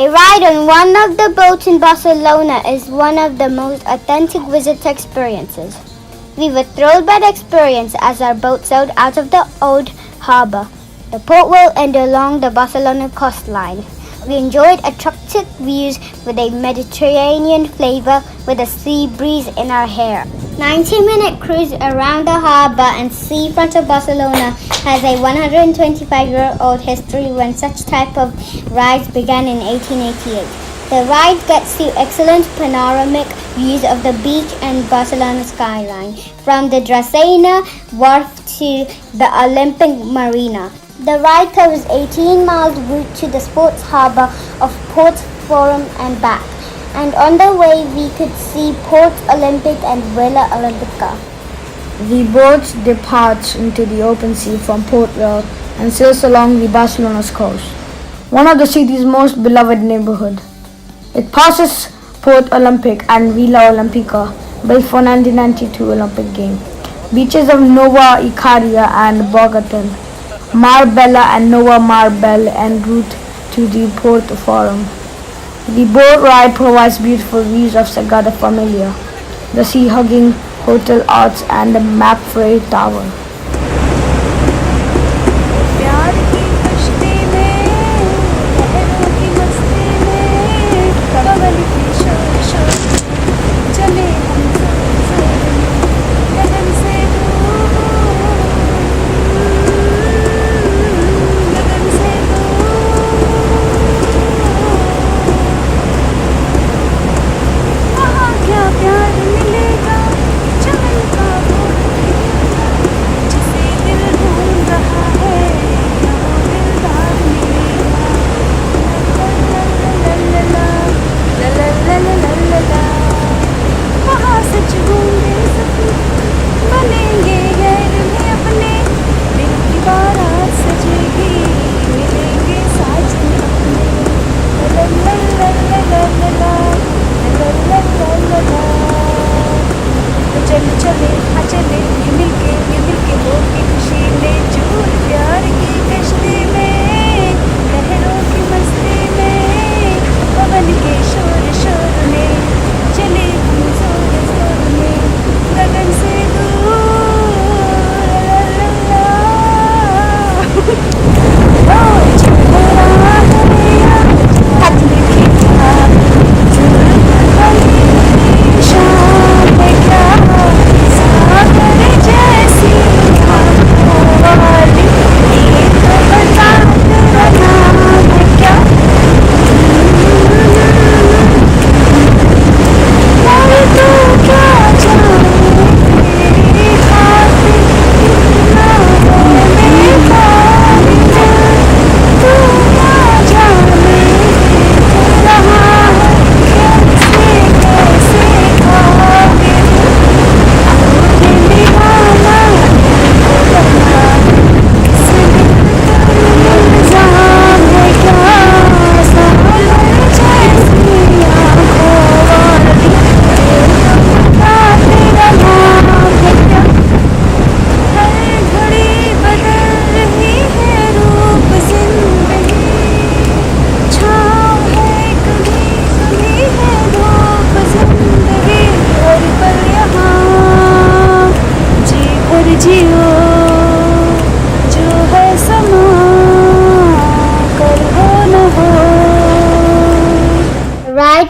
A ride on one of the boats in Barcelona is one of the most authentic visitor experiences. We were thrilled by the experience as our boat sailed out of the old harbour, the port wall and along the Barcelona coastline. We enjoyed attractive views with a Mediterranean flavour with a sea breeze in our hair. 90-minute cruise around the harbour and seafront of Barcelona has a 125-year-old history when such type of rides began in 1888. The ride gets you excellent panoramic views of the beach and Barcelona skyline, from the Dracena Wharf to the Olympic Marina. The ride covers 18 miles route to the sports harbour of Port Forum and back, and on the way we could see Port Olympic and Villa Olympica. The boat departs into the open sea from Port Vell and sails along the Barcelona's coast, one of the city's most beloved neighborhood. It passes Port Olympic and Villa Olympica, built for 1992 Olympic Games, beaches of Nova Icaria and Bogaton, Marbella and Nova Marbella en route to the Port Forum. The boat ride provides beautiful views of Sagrada Familia, the sea-hugging Hotel Arts and the Mapfre Tower.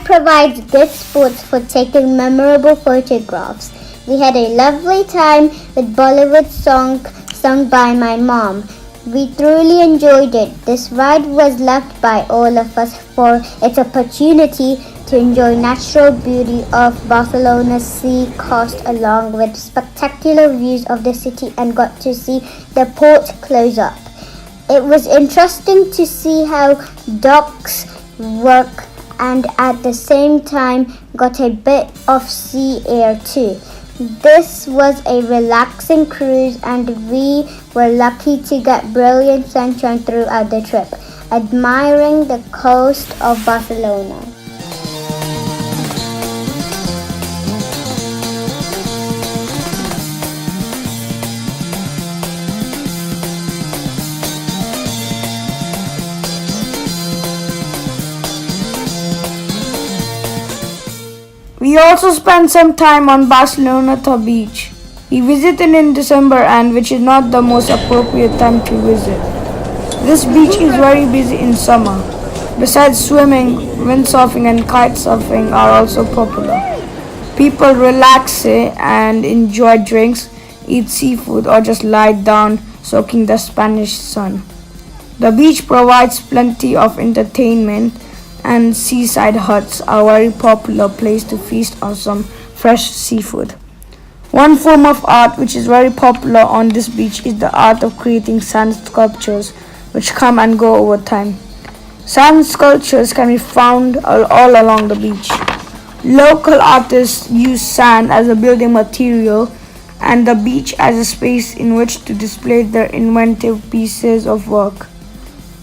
Provides good spots for taking memorable photographs. We had a lovely time with Bollywood song sung by my mom. We truly enjoyed it. This ride was loved by all of us for its opportunity to enjoy natural beauty of Barcelona's sea coast along with spectacular views of the city and got to see the port close up. It was interesting to see how docks work and at the same time got a bit of sea air too. This was a relaxing cruise and we were lucky to get brilliant sunshine throughout the trip, admiring the coast of Barcelona. He also spent some time on Barceloneta Beach. He visited in December, and which is not the most appropriate time to visit. This beach is very busy in summer. Besides swimming, windsurfing and kite surfing are also popular. People relax and enjoy drinks, eat seafood or just lie down soaking the Spanish sun. The beach provides plenty of entertainment, and seaside huts are a very popular place to feast on some fresh seafood. One form of art which is very popular on this beach is the art of creating sand sculptures which come and go over time. Sand sculptures can be found all along the beach. Local artists use sand as a building material and the beach as a space in which to display their inventive pieces of work.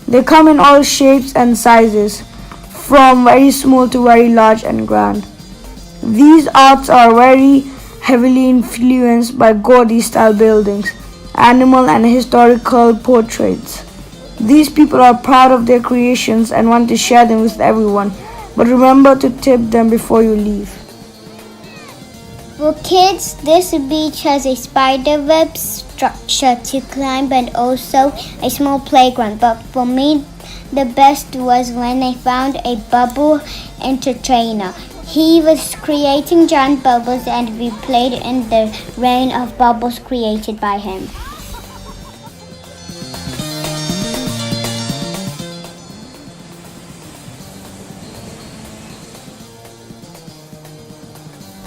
They come in all shapes and sizes, from very small to very large and grand. These arts are very heavily influenced by Gaudi style buildings, animal and historical portraits. These people are proud of their creations and want to share them with everyone, but remember to tip them before you leave. For kids, this beach has a spiderweb structure to climb and also a small playground. But for me, the best was when I found a bubble entertainer. He was creating giant bubbles and we played in the rain of bubbles created by him.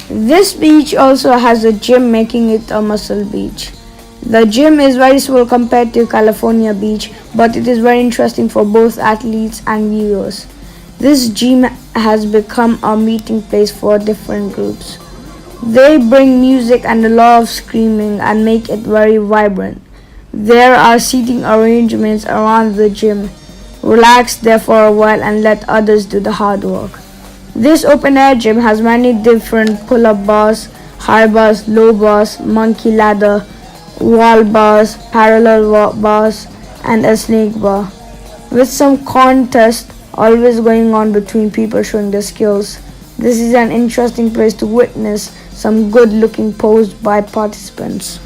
This beach also has a gym, making it a muscle beach. The gym is very small compared to California Beach, but it is very interesting for both athletes and viewers. This gym has become a meeting place for different groups. They bring music and a lot of screaming and make it very vibrant. There are seating arrangements around the gym. Relax there for a while and let others do the hard work. This open-air gym has many different pull-up bars, high bars, low bars, monkey ladder, wall bars, parallel bars, and a snake bar, with some contest always going on between people showing their skills. This is an interesting place to witness some good-looking poses by participants.